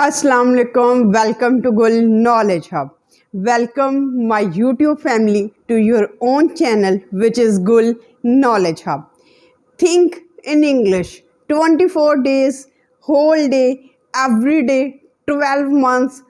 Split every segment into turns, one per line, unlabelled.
Assalamu alaikum. Welcome to gulknowledgehub. Welcome my YouTube family to your own channel, which is gulknowledgehub. Think in English 24 days, whole day, every day, 12 months,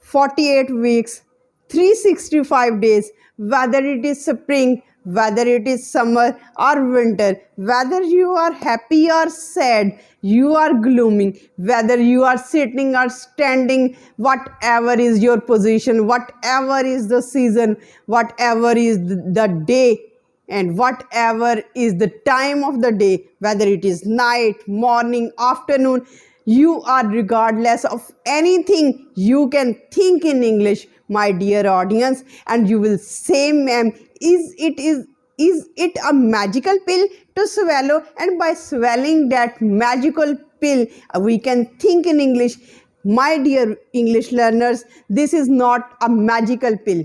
48 weeks, 365 days, whether it is spring, whether it is summer or winter, whether you are happy or sad, you are glooming, whether you are sitting or standing, whatever is your position, whatever is the season, whatever is the day, and whatever is the time of the day, whether it is night, morning, afternoon, you are, regardless of anything, you can think in English, my dear audience, and you will say, ma'am, is it a magical pill to swallow? And by swallowing that magical pill, we can think in English. My dear English learners, this is not a magical pill.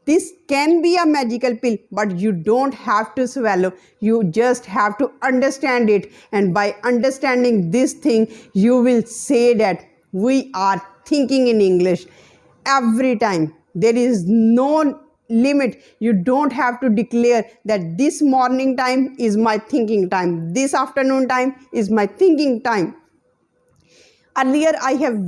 This can be a magical pill, but you don't have to swallow. You just have to understand it. And by understanding this thing, you will say that we are thinking in English every time. There is no limit. You don't have to declare that this morning time is my thinking time, this afternoon time is my thinking time. Earlier I have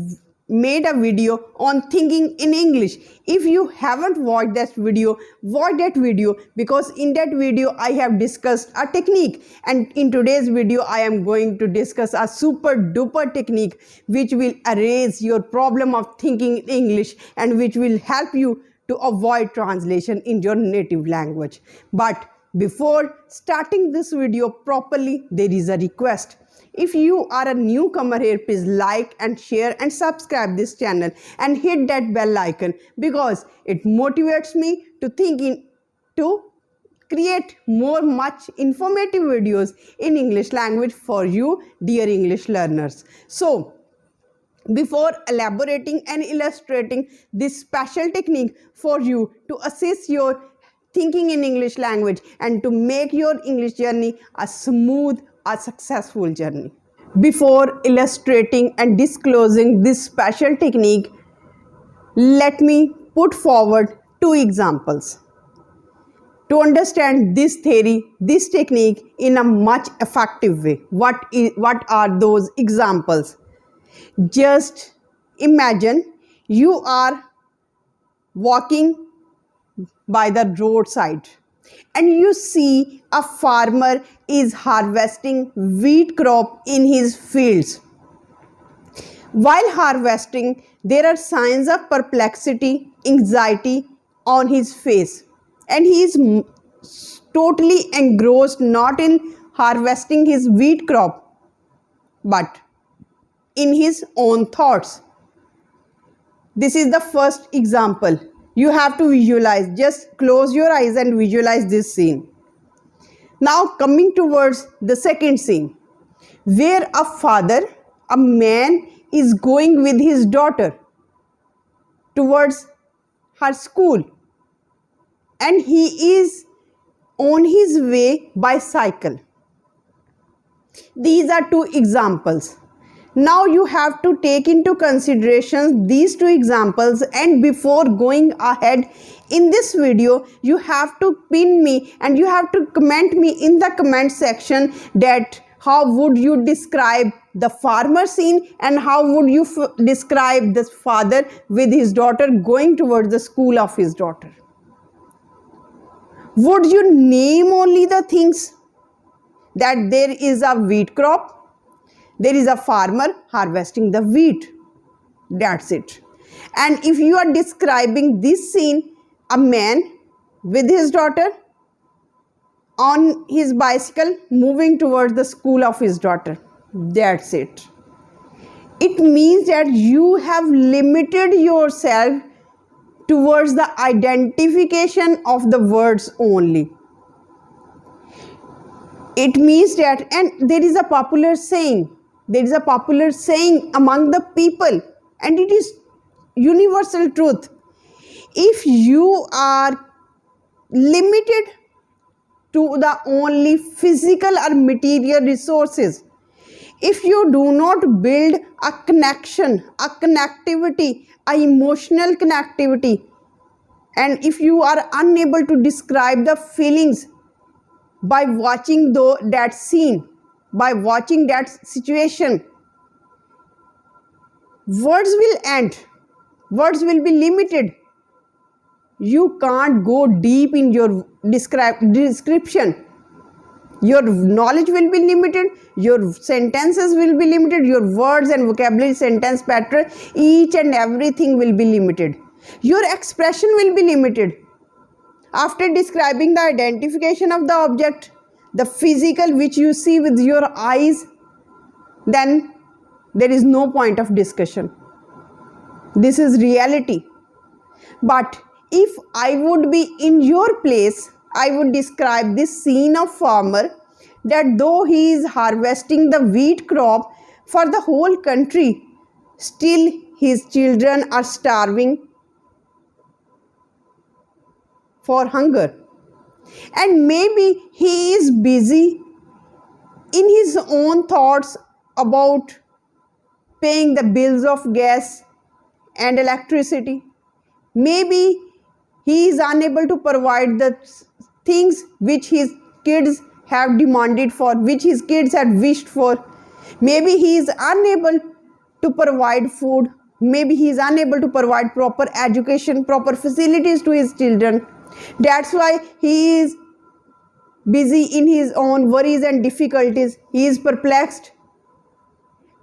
made a video on thinking in English. If you haven't watched that video, watch that video, because in that video I have discussed a technique, and in today's video I am going to discuss a super duper technique which will erase your problem of thinking in English and which will help you to avoid translation in your native language. But before starting this video properly, there is a request. If you are a newcomer here, please like and share and subscribe this channel and hit that bell icon, because it motivates me to create much informative videos in English language for you, dear English learners. So, before elaborating and illustrating this special technique for you to assist your thinking in English language and to make your English journey a smooth, a successful journey. Before illustrating and disclosing this special technique, let me put forward two examples to understand this theory, this technique in a much effective way. What are those examples? Just imagine you are walking by the roadside and you see a farmer is harvesting wheat crop in his fields. While harvesting, there are signs of perplexity, anxiety on his face, and he is totally engrossed not in harvesting his wheat crop but in his own thoughts. This is the first example. You have to visualize. Just close your eyes and visualize this scene. Now coming towards the second scene, where a man is going with his daughter towards her school, and he is on his way by cycle. These are two examples. Now you have to take into consideration these two examples, and before going ahead in this video, you have to pin me and you have to comment me in the comment section that how would you describe the farmer scene and how would you describe this father with his daughter going towards the school of his daughter. Would you name only the things that there is a wheat crop? There is a farmer harvesting the wheat. That's it. And if you are describing this scene, a man with his daughter on his bicycle moving towards the school of his daughter. That's it. It means that you have limited yourself towards the identification of the words only. It means that, and there is a popular saying among the people, and it is universal truth. If you are limited to the only physical or material resources, If you do not build a connection, a connectivity, a emotional connectivity, and if you are unable to describe the feelings by watching that scene, by watching that situation, words will end, words will be limited. You can't go deep in your description. Your knowledge will be limited, your sentences will be limited, your words and vocabulary, sentence pattern, each and everything will be limited. Your expression will be limited. After describing the identification of the object, the physical which you see with your eyes, then there is no point of discussion. This is reality. But if I would be in your place, I would describe this scene of farmer that though he is harvesting the wheat crop for the whole country, still his children are starving for hunger. And maybe he is busy in his own thoughts about paying the bills of gas and electricity. Maybe he is unable to provide the things which his kids have demanded for, which his kids had wished for. Maybe he is unable to provide food. Maybe he is unable to provide proper education, proper facilities to his children. That's why he is busy in his own worries and difficulties. He is perplexed.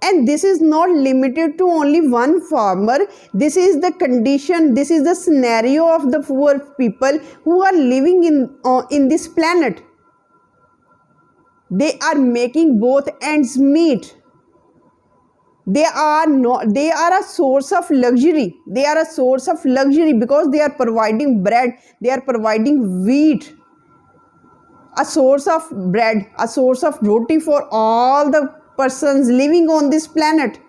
And this is not limited to only one farmer. This is the condition, this is the scenario of the poor people who are living in this planet. They are making both ends meet. They are a source of luxury. They are a source of luxury because they are providing bread, they are providing wheat, a source of bread, a source of roti for all the persons living on this planet.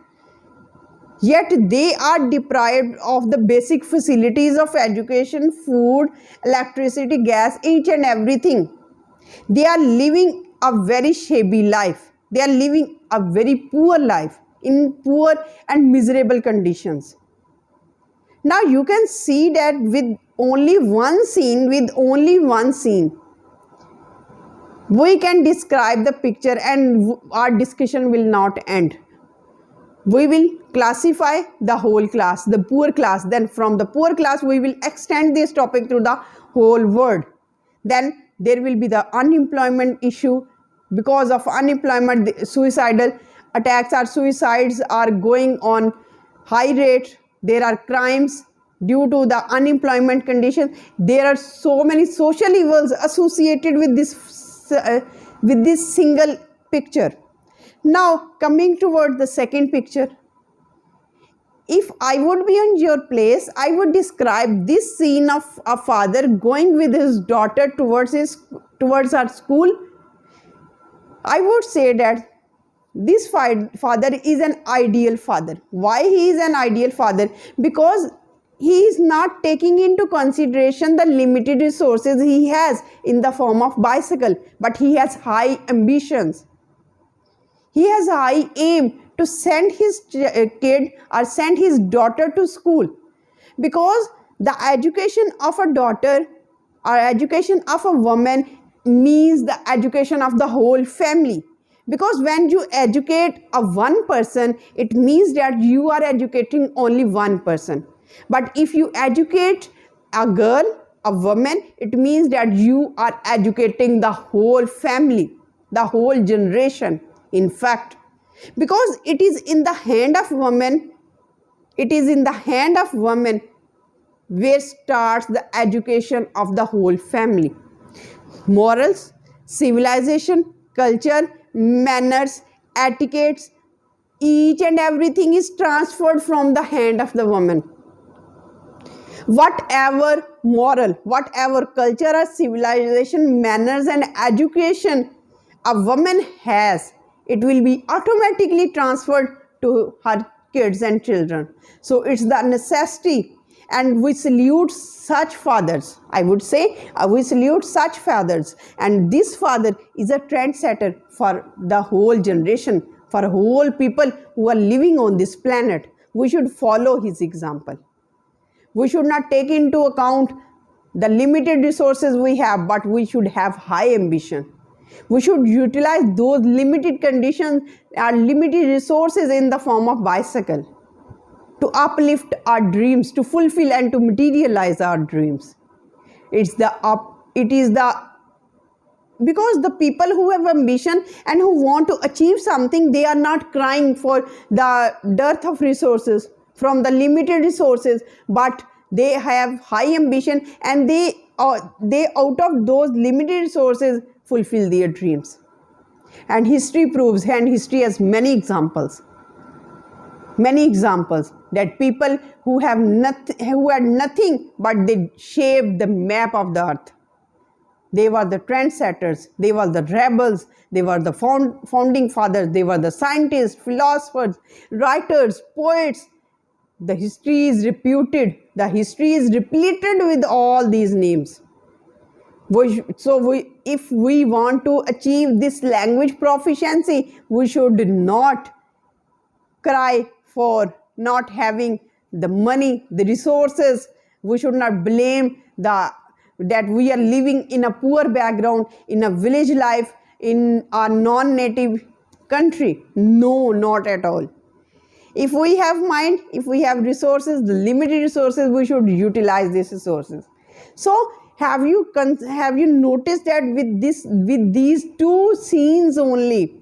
Yet they are deprived of the basic facilities of education, food, electricity, gas, each and everything. They are living a very shabby life. They are living a very poor life in poor and miserable conditions. Now you can see that with only one scene, we can describe the picture and our discussion will not end. We will classify the whole class, the poor class. Then from the poor class, we will extend this topic to the whole world. Then there will be the unemployment issue. Because of unemployment, suicidal attacks or suicides are going on high rate. There are crimes due to the unemployment condition. There are so many social evils associated with this single picture. Now coming toward the second picture, if I would be in your place, I would describe this scene of a father going with his daughter towards her school. I would say that this father is an ideal father. Why he is an ideal father? Because he is not taking into consideration the limited resources he has in the form of bicycle, but he has high ambitions. He has high aim to send his kid or send his daughter to school, because the education of a daughter or education of a woman means the education of the whole family. Because when you educate a one person, it means that you are educating only one person. But if you educate a girl, a woman, it means that you are educating the whole family, the whole generation. In fact, because it is in the hand of woman, where starts the education of the whole family. Morals, civilization, culture, manners, etiquettes, each and everything is transferred from the hand of the woman. Whatever moral, whatever culture or civilization, manners and education a woman has, it will be automatically transferred to her kids and children. So it's the necessity, and we salute such fathers. I would say we salute such fathers, and this father is a trendsetter for the whole generation, for whole people who are living on this planet. We should follow his example. We should not take into account the limited resources we have, but we should have high ambition. We should utilize those limited conditions or limited resources in the form of bicycle to uplift our dreams, to fulfill and to materialize our dreams. Because the people who have ambition and who want to achieve something, they are not crying for the dearth of resources, from the limited resources, but they have high ambition, and they out of those limited resources fulfill their dreams. And history proves, and history has many examples that people who had nothing, but they shaped the map of the earth. They were the trendsetters, they were the rebels, they were the founding fathers, they were the scientists, philosophers, writers, poets. The history is repeated, the history is repleted with all these names. If we want to achieve this language proficiency, we should not cry for not having the money, the resources. We should not blame that we are living in a poor background, in a village life, in a non-native country. No, not at all. If we have mind, if we have resources, the limited resources, we should utilize these resources. So have you noticed that with these two scenes only,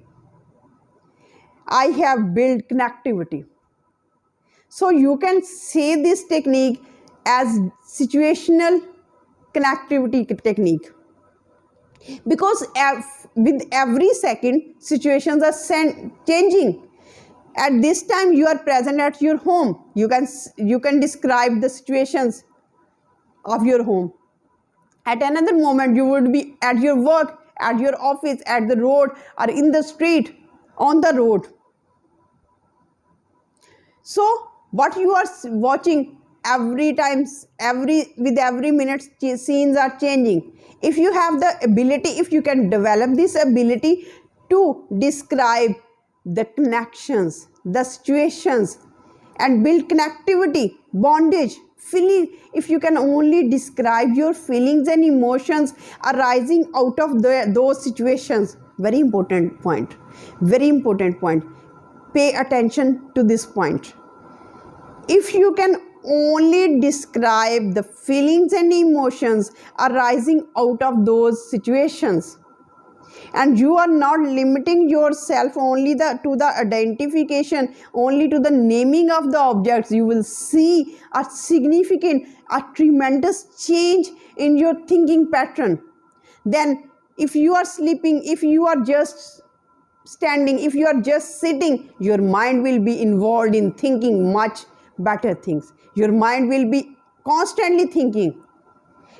I have built connectivity. So you can say this technique as situational connectivity technique, because with every second situations are changing. At this time you are present at your home, you can describe the situations of your home. At another moment you would be at your work, at your office, at the road, or in the street, on the road. So what you are watching with every minute, scenes are changing. If you have the ability, if you can develop this ability to describe the connections, the situations, and build connectivity, bondage, feeling, if you can only describe your feelings and emotions arising out of those situations. Very important point, pay attention to this point. If you can only describe the feelings and emotions arising out of those situations, and you are not limiting yourself only to the identification, only to the naming of the objects, you will see a tremendous change in your thinking pattern. Then if you are sleeping, if you are just standing, if you are just sitting, your mind will be involved in thinking much better things. Your mind will be constantly thinking.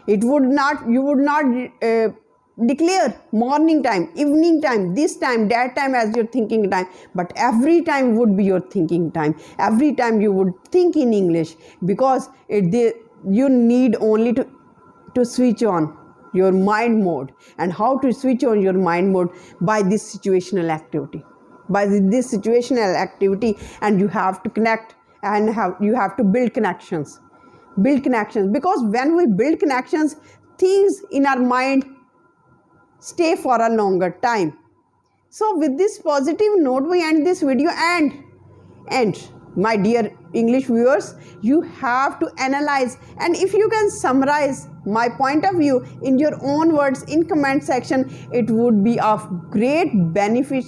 You would not declare morning time, evening time, this time, that time as your thinking time, but every time would be your thinking time. Every time you would think in English, because you need only to switch on your mind mode. And how to switch on your mind mode? By this situational activity. And you have to connect, and you have to build connections. Because when we build connections, things in our mind stay for a longer time. So with this positive note, we end this video. And my dear English viewers, you have to analyze, and if you can summarize my point of view in your own words in comment section, it would be of great benefit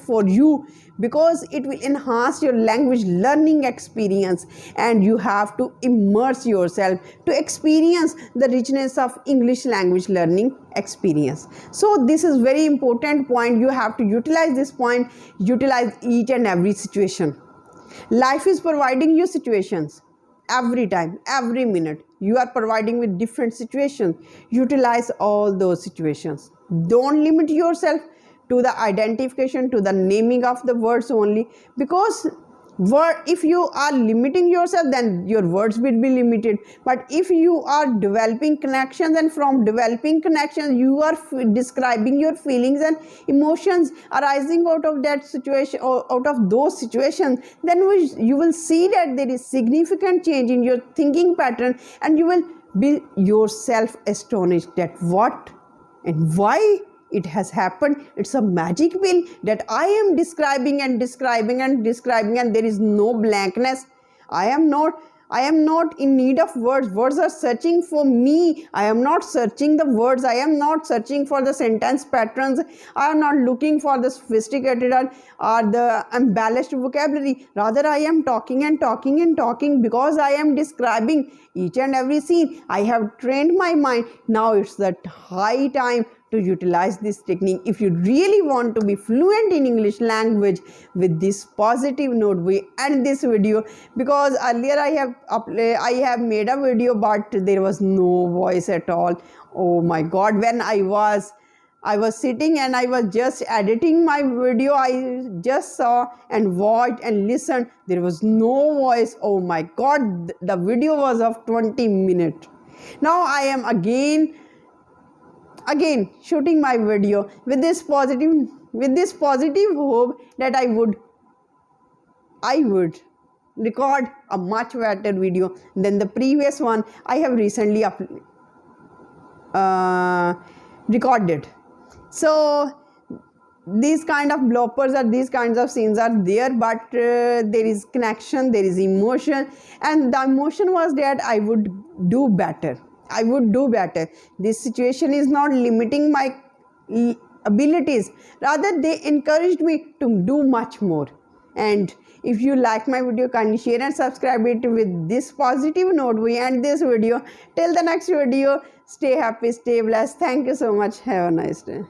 for you, because it will enhance your language learning experience, and you have to immerse yourself to experience the richness of English language learning experience. So this is very important point. You have to utilize this point, utilize each and every situation. Life is providing you situations every time, every minute. You are providing with different situations. Utilize all those situations. Don't limit yourself to the identification, to the naming of the words only, because If you are limiting yourself, then your words will be limited. But if you are developing connections, and from developing connections you are describing your feelings and emotions arising out of that situation, or out of those situations, then you will see that there is significant change in your thinking pattern, and you will be yourself astonished that what and why it has happened. It's a magic pill that I am describing and describing and describing, and there is no blankness. I am not in need of words. Words are searching for me. I am not searching the words. I am not searching for the sentence patterns. I am not looking for the sophisticated or the embellished vocabulary. Rather, I am talking and talking and talking because I am describing each and every scene. I have trained my mind. Now it's the high time to utilize this technique. If you really want to be fluent in English language, with this positive note we end this video, because earlier I have made a video but there was no voice at all. Oh my god, when I was sitting and I was just editing my video, I just saw and watched and listened, there was no voice. Oh my god, the video was of 20 minutes. Now I am again shooting my video with this positive hope that I would record a much better video than the previous one I have recently recorded. So these kind of bloopers or these kinds of scenes are there, but there is connection, there is emotion, and the emotion was that I would do better. This situation is not limiting my abilities. Rather, they encouraged me to do much more. And if you like my video, kindly share and subscribe it. With this positive note, we end this video. Till the next video, stay happy, stay blessed. Thank you so much. Have a nice day.